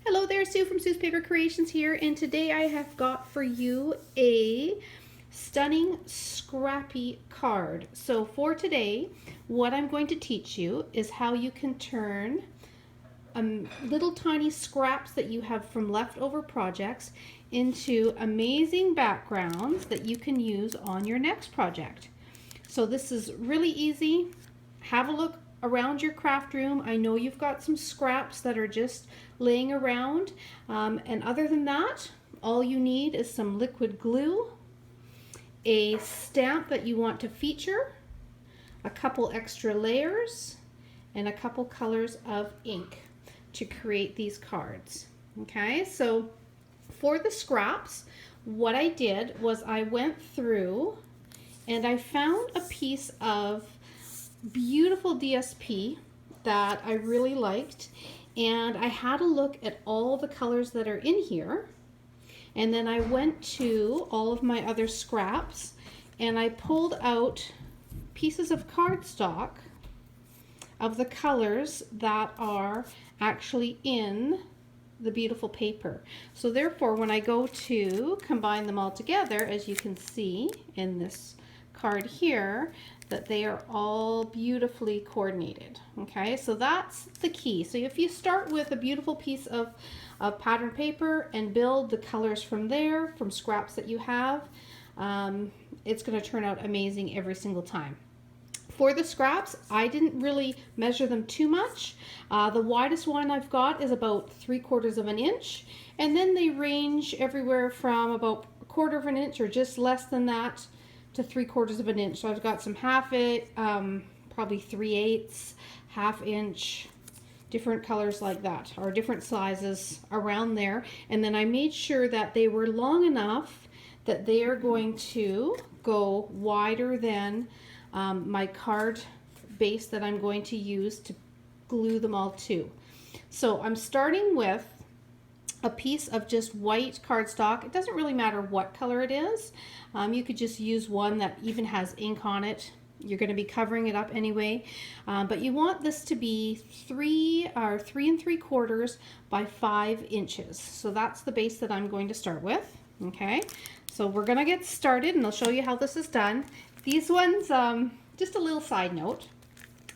Hello there, Sue from Sue's Paper Creations here, and today I have got for you a stunning scrappy card. So for today, what I'm going to teach you is how you can turn little tiny scraps that you have from leftover projects into amazing backgrounds that you can use on your next project. So this is really easy. Have a look around your craft room. I know you've got some scraps that are just laying around, and other than that, all you need is some liquid glue, a stamp that you want to feature, a couple extra layers, and a couple colors of ink to create these cards. Okay, so for the scraps, what I did was I went through and I found a piece of beautiful DSP that I really liked, and I had a look at all the colors that are in here, and then I went to all of my other scraps and I pulled out pieces of cardstock of the colors that are actually in the beautiful paper. So therefore, when I go to combine them all together, as you can see in this card here, that they are all beautifully coordinated. Okay, so that's the key. So if you start with a beautiful piece of pattern paper and build the colors from there, from scraps that you have, it's going to turn out amazing every single time. For the scraps, I didn't really measure them too much. The widest one I've got is about 3/4 of an inch, and then they range everywhere from about 1/4 of an inch or just less than that to 3/4 of an inch. So I've got some half it, probably 3/8, half inch, different colors like that, or different sizes around there. And then I made sure that they were long enough that they are going to go wider than my card base that I'm going to use to glue them all to. So I'm starting with a piece of just white cardstock. It doesn't really matter what color it is. You could just use one that even has ink on it. You're going to be covering it up anyway, but you want this to be 3 3¾ by 5 inches. So that's the base that I'm going to start with. Okay, so we're going to get started and I'll show you how this is done. These ones, just a little side note,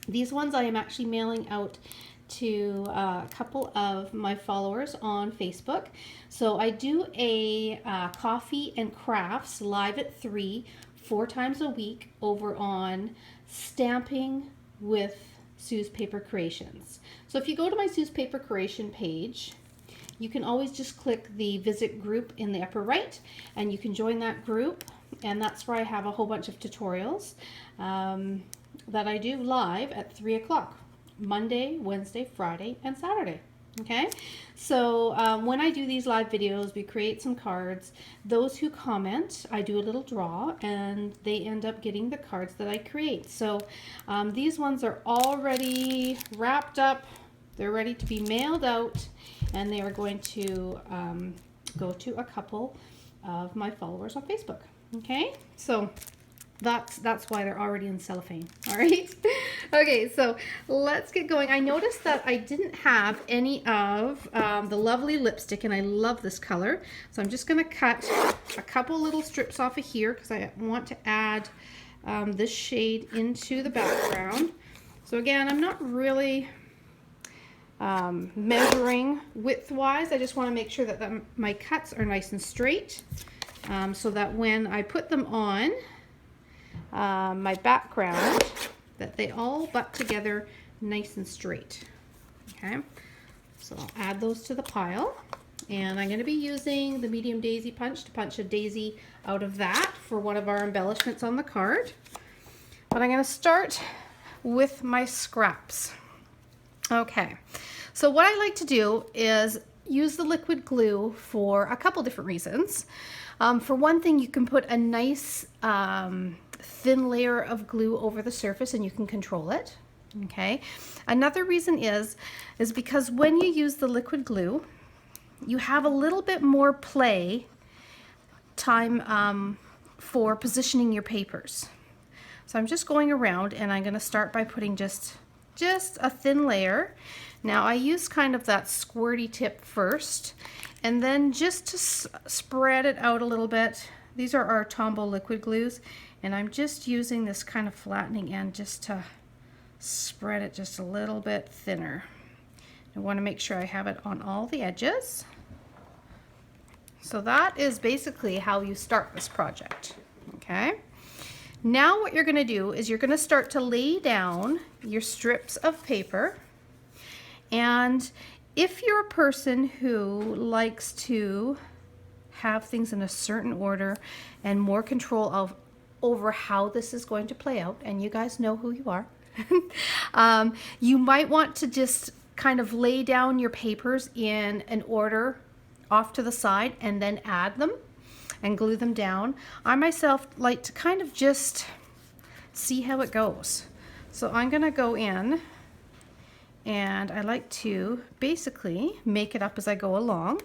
these ones I am actually mailing out to a couple of my followers on Facebook. So I do a coffee and crafts live at 3, 4 times a week over on Stamping with Sue's Paper Creations. So if you go to my Sue's Paper Creation page, you can always just click the visit group in the upper right and you can join that group, and that's where I have a whole bunch of tutorials that I do live at 3 o'clock. Monday, Wednesday, Friday, and Saturday. Okay, so when I do these live videos, we create some cards. Those who comment, I do a little draw, and they end up getting the cards that I create. So these ones are already wrapped up. They're ready to be mailed out, and they are going to go to a couple of my followers on Facebook. Okay, so that's why they're already in cellophane. All right. Okay, so let's get going. I noticed that I didn't have any of the lovely lipstick, and I love this color. So I'm just going to cut a couple little strips off of here because I want to add this shade into the background. So again, I'm not really measuring width-wise. I just want to make sure that my cuts are nice and straight, so that when I put them on my background, that they all butt together nice and straight. Okay, so I'll add those to the pile, and I'm going to be using the medium daisy punch to punch a daisy out of that for one of our embellishments on the card. But I'm going to start with my scraps. Okay, so what I like to do is use the liquid glue for a couple different reasons. For one thing, you can put a nice thin layer of glue over the surface and you can control it. Okay, another reason is because when you use the liquid glue, you have a little bit more play time for positioning your papers. So I'm just going around, and I'm going to start by putting just a thin layer. Now I use kind of that squirty tip first, and then just to spread it out a little bit. These are our Tombow liquid glues, and I'm just using this kind of flattening end just to spread it just a little bit thinner. I want to make sure I have it on all the edges. So that is basically how you start this project. Okay. Now what you're going to do is you're going to start to lay down your strips of paper. And if you're a person who likes to have things in a certain order and more control over how this is going to play out, and you guys know who you are, you might want to just kind of lay down your papers in an order off to the side and then add them and glue them down. I myself like to kind of just see how it goes. So I'm going to go in, and I like to basically make it up as I go along.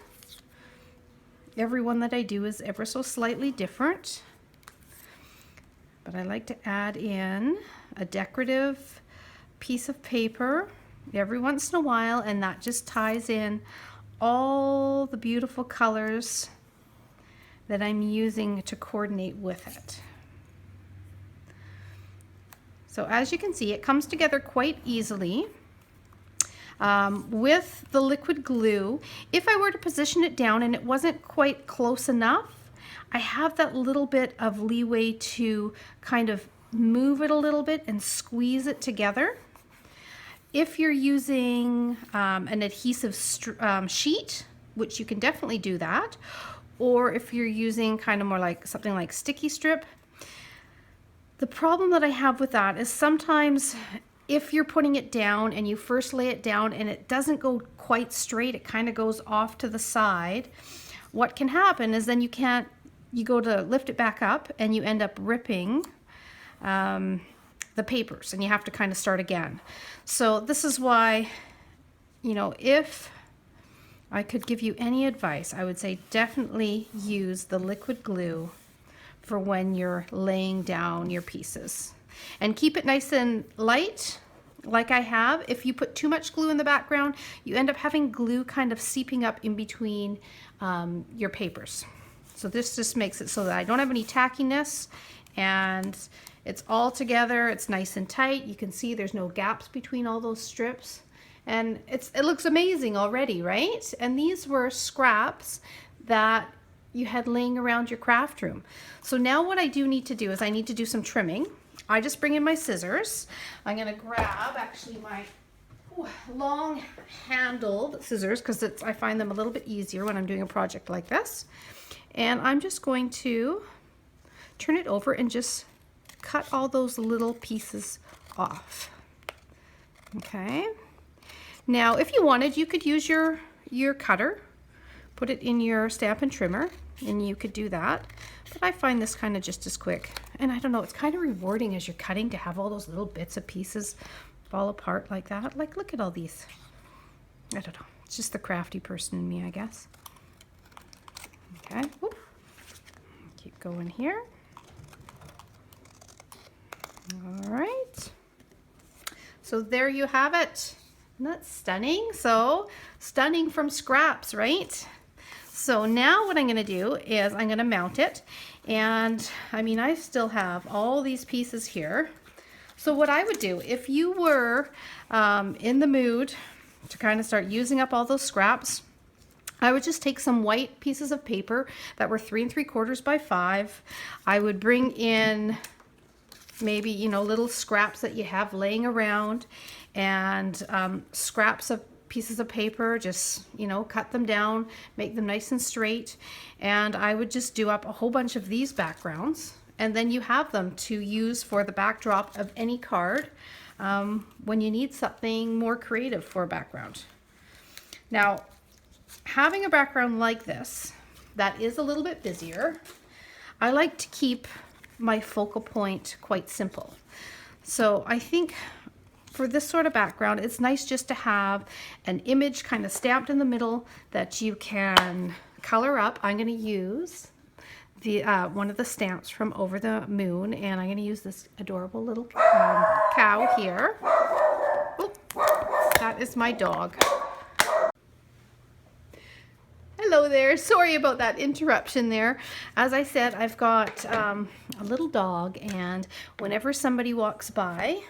Every one that I do is ever so slightly different, but I like to add in a decorative piece of paper every once in a while, and that just ties in all the beautiful colors that I'm using to coordinate with it. So as you can see, it comes together quite easily. With the liquid glue, if I were to position it down and it wasn't quite close enough, I have that little bit of leeway to kind of move it a little bit and squeeze it together. If you're using an adhesive sheet, which you can definitely do that, or if you're using kind of more like something like sticky strip, the problem that I have with that is sometimes if you're putting it down and you first lay it down and it doesn't go quite straight, it kind of goes off to the side, what can happen is then you go to lift it back up and you end up ripping the papers, and you have to kind of start again. So this is why, you know, if I could give you any advice, I would say definitely use the liquid glue for when you're laying down your pieces. And keep it nice and light, like I have. If you put too much glue in the background, you end up having glue kind of seeping up in between your papers. So this just makes it so that I don't have any tackiness, and it's all together. It's nice and tight. You can see there's no gaps between all those strips. And it looks amazing already, right? And these were scraps that you had laying around your craft room. So now what I do need to do is I need to do some trimming. I just bring in my scissors. I'm gonna grab actually my long handled scissors because I find them a little bit easier when I'm doing a project like this. And I'm just going to turn it over and just cut all those little pieces off. Okay. Now, if you wanted, you could use your cutter, put it in your Stampin' Trimmer, and you could do that. But I find this kind of just as quick. And I don't know, it's kind of rewarding as you're cutting to have all those little bits of pieces fall apart like that. Like, look at all these. I don't know. It's just the crafty person in me, I guess. Okay. Whoop. Keep going here. All right. So there you have it. Isn't that stunning? So stunning from scraps, right? So now what I'm going to do is I'm going to mount it. And I mean, I still have all these pieces here. So what I would do if you were in the mood to kind of start using up all those scraps, I would just take some white pieces of paper that were 3 3/4 by 5. I would bring in maybe, you know, little scraps that you have laying around, and scraps of pieces of paper, just, you know, cut them down, make them nice and straight. And I would just do up a whole bunch of these backgrounds, and then you have them to use for the backdrop of any card when you need something more creative for a background. Now, having a background like this that is a little bit busier, I like to keep my focal point quite simple. So I think for this sort of background, it's nice just to have an image kind of stamped in the middle that you can color up. I'm going to use the one of the stamps from Over the Moon, and I'm going to use this adorable little cow here. Oop, That is my dog. Hello there. Sorry about that interruption there. As I said, I've got a little dog, and whenever somebody walks by,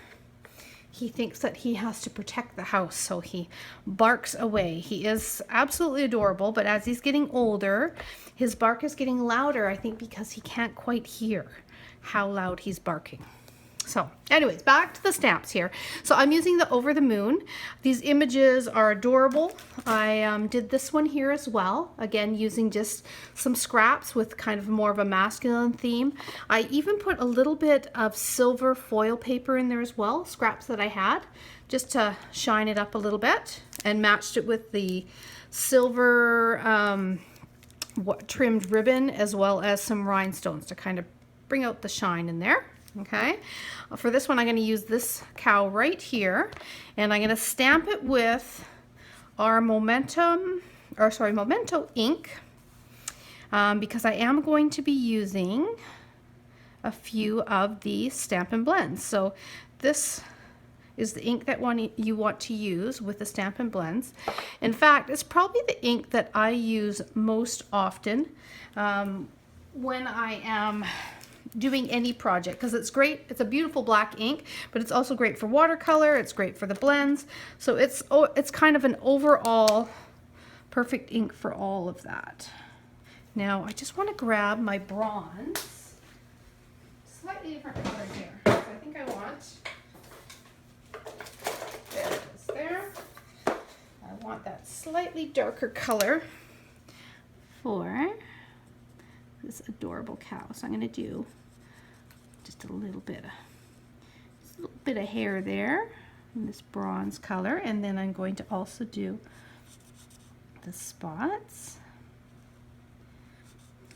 he thinks that he has to protect the house, so he barks away. He is absolutely adorable, but as he's getting older, his bark is getting louder, I think because he can't quite hear how loud he's barking. So anyways, back to the stamps here. So I'm using the Over the Moon. These images are adorable. I did this one here as well. Again, using just some scraps with kind of more of a masculine theme. I even put a little bit of silver foil paper in there as well, scraps that I had, just to shine it up a little bit, and matched it with the silver trimmed ribbon as well as some rhinestones to kind of bring out the shine in there. Okay, for this one I'm going to use this cow right here, and I'm going to stamp it with our Memento ink, because I am going to be using a few of the Stampin' Blends. So this is the ink that you want to use with the Stampin' Blends. In fact, it's probably the ink that I use most often when I am doing any project, because it's great. It's a beautiful black ink, but it's also great for watercolor. It's great for the blends. So it's kind of an overall perfect ink for all of that. Now I just want to grab my bronze, slightly different color here. So I think I want, there it is there. I want that slightly darker color for this adorable cow. So I'm going to do just a little bit of hair there in this bronze color, and then I'm going to also do the spots,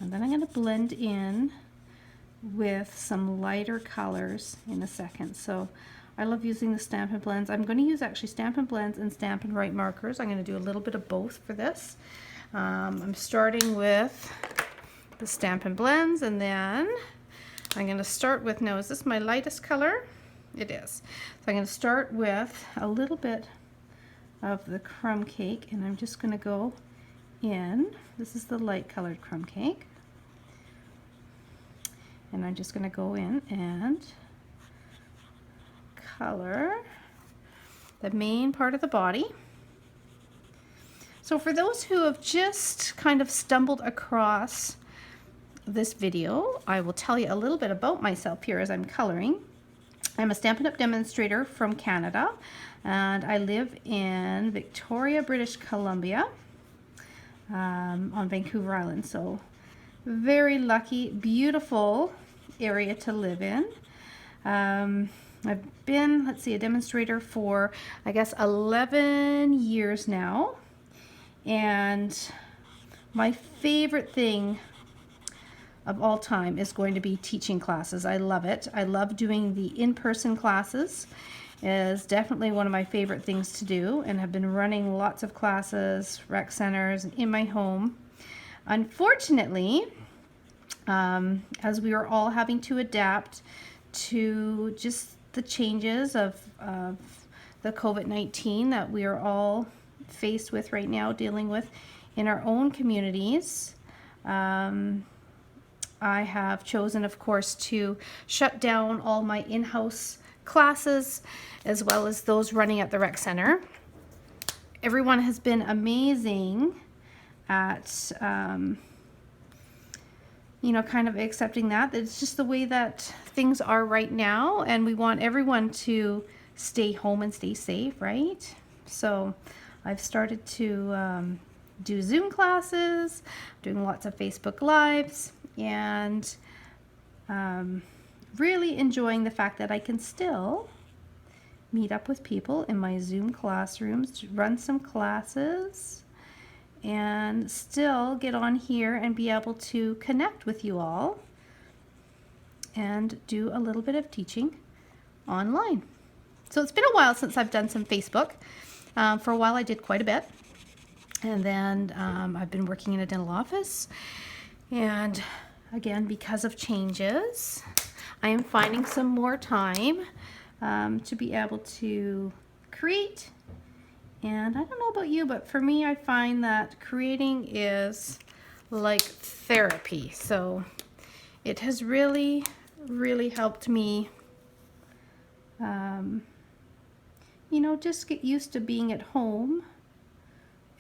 and then I'm going to blend in with some lighter colors in a second. So I love using the Stampin' Blends. I'm going to use actually Stampin' Blends and Stampin' Write markers. I'm going to do a little bit of both for this. I'm starting with the Stampin' Blends, and then I'm going to start with, now is this my lightest color? It is. So I'm going to start with a little bit of the crumb cake, and I'm just going to go in. This is the light colored crumb cake, and I'm just going to go in and color the main part of the body. So for those who have just kind of stumbled across this video, I will tell you a little bit about myself here as I'm coloring. I'm a Stampin' Up! Demonstrator from Canada, and I live in Victoria, British Columbia, on Vancouver Island. So very lucky, beautiful area to live in. I've been, let's see, a demonstrator for, I guess, 11 years now, and my favorite thing of all time is going to be teaching classes. I love it. I love doing the in-person classes. It is definitely one of my favorite things to do, and have been running lots of classes, rec centers, and in my home. Unfortunately, as we are all having to adapt to just the changes of the COVID-19 that we are all faced with right now, dealing with in our own communities, I have chosen, of course, to shut down all my in-house classes as well as those running at the rec center. Everyone has been amazing at, you know, kind of accepting that. It's just the way that things are right now, and we want everyone to stay home and stay safe, right? So I've started to do Zoom classes, doing lots of Facebook Lives, and really enjoying the fact that I can still meet up with people in my Zoom classrooms, run some classes, and still get on here and be able to connect with you all and do a little bit of teaching online. So it's been a while since I've done some Facebook. For a while I did quite a bit, and then I've been working in a dental office, and again, because of changes, I am finding some more time to be able to create And I don't know about you, but for me, I find that creating is like therapy. So it has really, really helped me, you know, just get used to being at home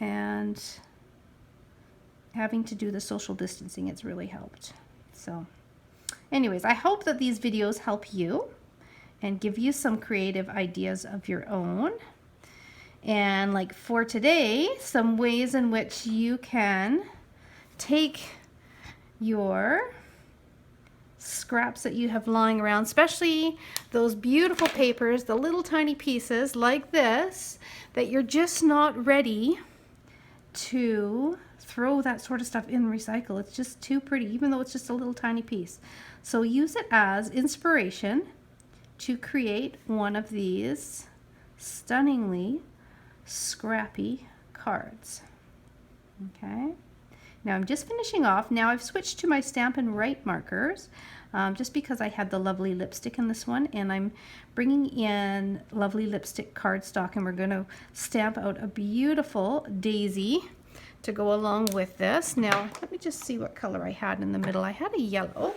and having to do the social distancing. It's really helped. So anyways, I hope that these videos help you and give you some creative ideas of your own. And like for today, some ways in which you can take your scraps that you have lying around, especially those beautiful papers, the little tiny pieces like this, that you're just not ready to throw that sort of stuff in recycle. It's just too pretty, even though it's just a little tiny piece. So use it as inspiration to create one of these stunningly scrappy cards. Okay, now I'm just finishing off. Now I've switched to my Stampin' Write markers just because I had the lovely lipstick in this one, and I'm bringing in lovely lipstick cardstock, and we're going to stamp out a beautiful daisy to go along with this. Now let me just see what color I had in the middle. I had a yellow.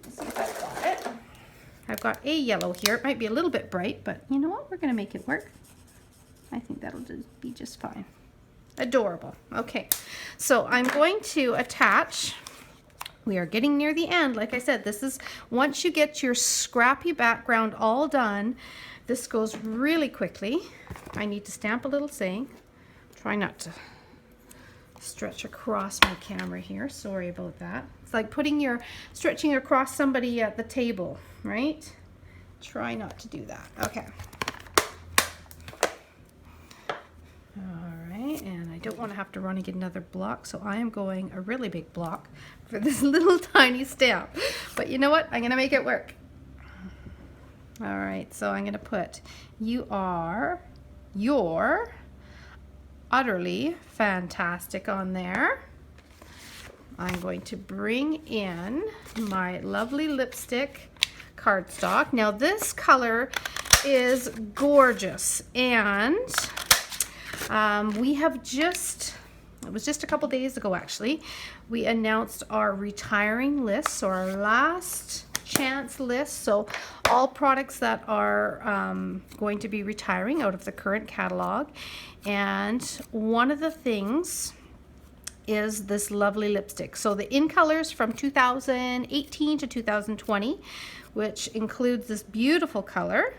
Let's see if I've got it. I've got a yellow here. It might be a little bit bright, but you know what? We're going to make it work. I think that'll be just fine. Adorable. Okay, so I'm going to attach. We are getting near the end. Like I said, this is once you get your scrappy background all done, this goes really quickly. I need to stamp a little saying. Try not to stretch across my camera here. Sorry about that. It's like stretching across somebody at the table, right? Try not to do that. Okay. And I don't want to have to run and get another block, so I am going a really big block for this little tiny stamp. But you know what? I'm going to make it work. All right, so I'm going to put, you're utterly fantastic on there. I'm going to bring in my lovely lipstick cardstock. Now this color is gorgeous, and we have it was just a couple days ago actually, we announced our retiring list, so our last chance list. So all products that are going to be retiring out of the current catalog. And one of the things is this lovely lipstick. So the in colors from 2018 to 2020, which includes this beautiful color,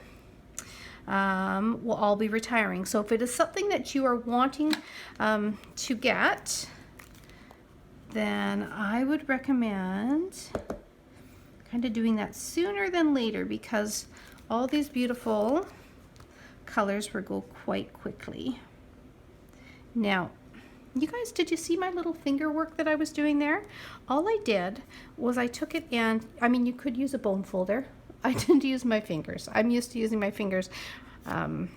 will all be retiring. So if it is something that you are wanting to get, then I would recommend kind of doing that sooner than later, because all these beautiful colors will go quite quickly. Now, you guys, did you see my little finger work that I was doing there? All I did was I took it, and I mean, you could use a bone folder. I didn't use my fingers. I'm used to using my fingers, you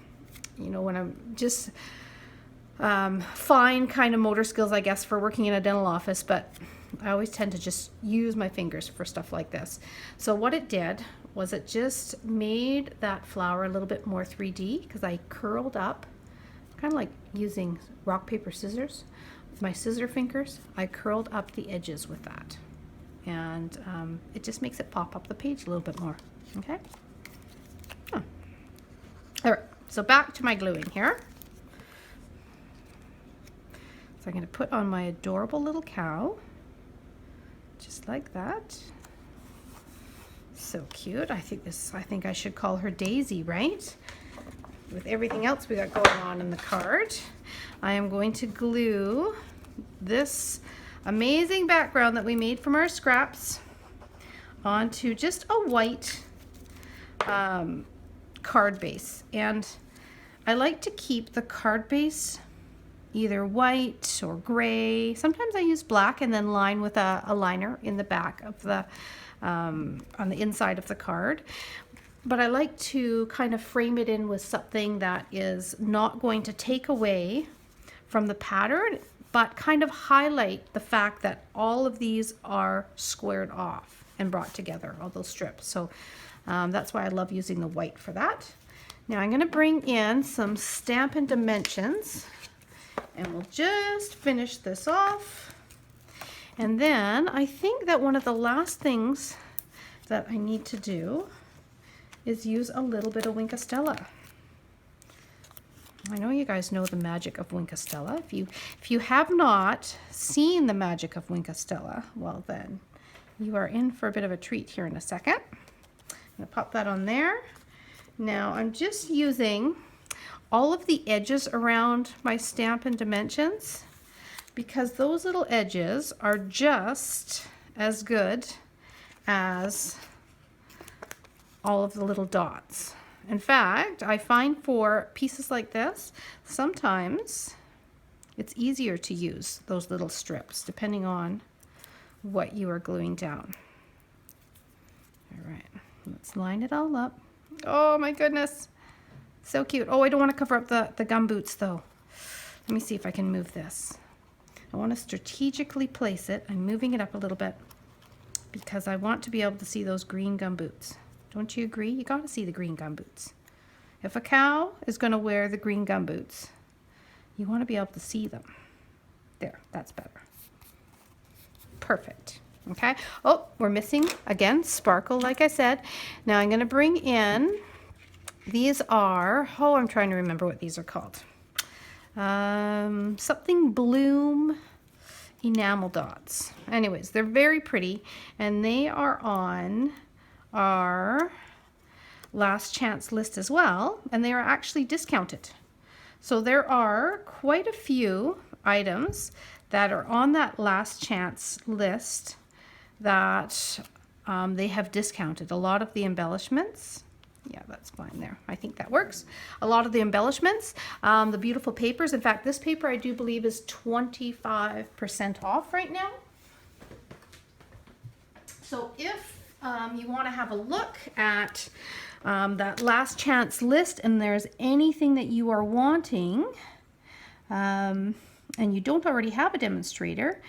know, when I'm just fine kind of motor skills, I guess, for working in a dental office, but I always tend to just use my fingers for stuff like this. So what it did was it just made that flower a little bit more 3D, because I curled up, kind of like using rock, paper, scissors. With my scissor fingers, I curled up the edges with that. And it just makes it pop up the page a little bit more. Okay? Oh. All right, so back to my gluing here. So I'm going to put on my adorable little cow, just like that. So cute. I think I should call her Daisy, right? With everything else we got going on in the card. I am going to glue this amazing background that we made from our scraps onto just a white card base. And I like to keep the card base either white or gray. Sometimes I use black and then line with a liner in the back of the on the inside of the card. But I like to kind of frame it in with something that is not going to take away from the pattern, but kind of highlight the fact that all of these are squared off and brought together, all those strips. So that's why I love using the white for that. Now I'm going to bring in some Stampin' Dimensions, and we'll just finish this off. And then I think that one of the last things that I need to do is use a little bit of Wink of Stella. I know you guys know the magic of Wink of Stella. If you have not seen the magic of Wink of Stella, well then you are in for a bit of a treat here in a second. I'm going to pop that on there. Now I'm just using all of the edges around my Stampin' Dimensions because those little edges are just as good as all of the little dots. In fact, I find for pieces like this, sometimes it's easier to use those little strips depending on what you are gluing down. All right, let's line it all up. Oh my goodness, so cute. Oh, I don't want to cover up the gum boots though. Let me see if I can move this. I want to strategically place it. I'm moving it up a little bit because I want to be able to see those green gum boots. Don't you agree? You got to see the green gum boots. If a cow is going to wear the green gum boots, you want to be able to see them. There, that's better. Perfect. Okay. Oh, we're missing, again, sparkle, like I said. Now I'm going to bring in, these are, oh, I'm trying to remember what these are called. Something bloom enamel dots. Anyways, they're very pretty, and they are on our last chance list as well, and they are actually discounted. So there are quite a few items that are on that last chance list that they have discounted. A lot of the embellishments, yeah, that's fine there. I think that works. A lot of the embellishments, the beautiful papers. In fact, this paper I do believe is 25% off right now. So if you want to have a look at that last chance list and there's anything that you are wanting and you don't already have a demonstrator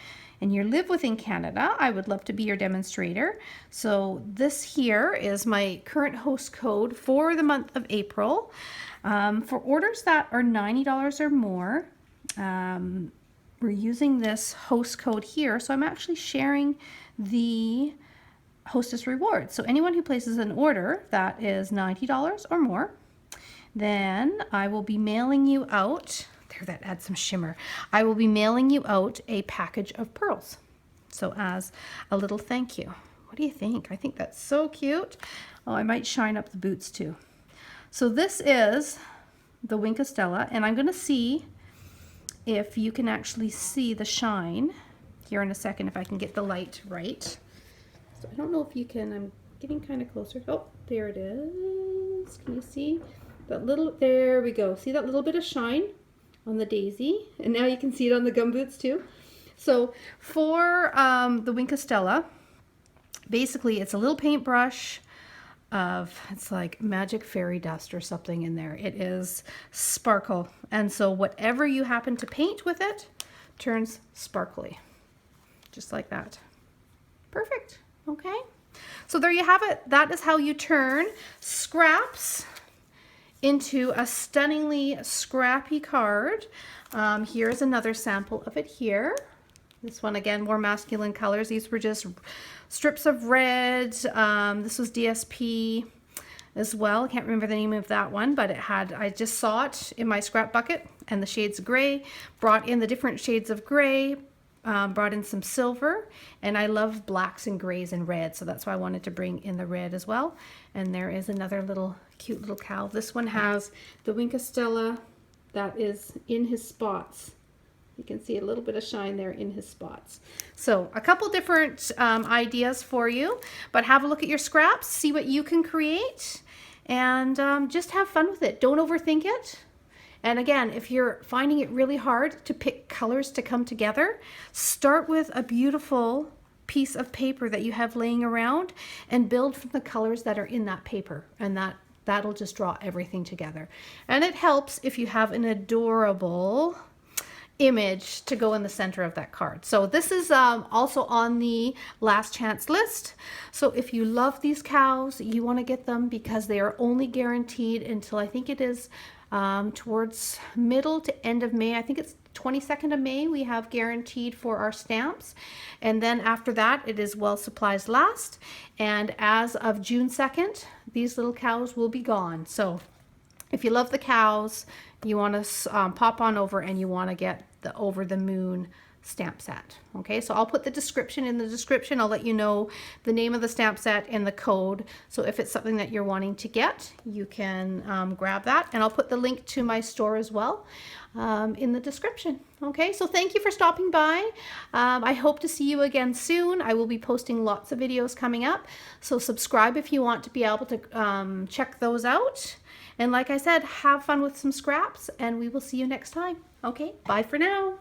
and you live within Canada, I would love to be your demonstrator. So this here is my current host code for the month of April. For orders that are $90 or more, we're using this host code here. So I'm actually sharing the Hostess Rewards. So anyone who places an order that is $90 or more, then I will be mailing you out, there, that adds some shimmer. I will be mailing you out a package of pearls. So as a little thank you. What do you think? I think that's so cute. Oh, I might shine up the boots too. So this is the Wink of Stella, and I'm going to see if you can actually see the shine here in a second, if I can get the light right. So I don't know if you can, I'm getting kind of closer. Oh, there it is. Can you see that little, there we go. See that little bit of shine on the daisy? And now you can see it on the gumboots too. So for the Wink of Stella, basically it's a little paintbrush of, it's like magic fairy dust or something in there. It is sparkle. And so whatever you happen to paint with it turns sparkly. Just like that. Perfect. Okay, so there you have it. That is how you turn scraps into a stunningly scrappy card. Here's another sample of it here. This one, again, more masculine colors. These were just strips of red. This was DSP as well. I can't remember the name of that one, but it had, I just saw it in my scrap bucket, and the shades gray, brought in the different shades of gray, brought in some silver, and I love blacks and grays and red, so that's why I wanted to bring in the red as well. And there is another little cute little cow. This one has the Wink of Stella that is in his spots. You can see a little bit of shine there in his spots. So a couple different ideas for you, but have a look at your scraps, see what you can create, and just have fun with it. Don't overthink it. And again, if you're finding it really hard to pick colors to come together, start with a beautiful piece of paper that you have laying around and build from the colors that are in that paper, and that'll just draw everything together. And it helps if you have an adorable image to go in the center of that card. So this is also on the last chance list. So if you love these cows, you want to get them because they are only guaranteed until I think it is towards middle to end of May. I think it's 22nd of May we have guaranteed for our stamps, and then after that it is while supplies last, and as of June 2nd these little cows will be gone. So if you love the cows, you want to pop on over and you want to get the Over the Moon stamp set. Okay, so I'll put the description in the description. I'll let you know the name of the stamp set and the code. So if it's something that you're wanting to get, you can grab that. And I'll put the link to my store as well in the description. Okay, so thank you for stopping by. I hope to see you again soon. I will be posting lots of videos coming up. So subscribe if you want to be able to check those out. And like I said, have fun with some scraps, and we will see you next time. Okay, bye for now.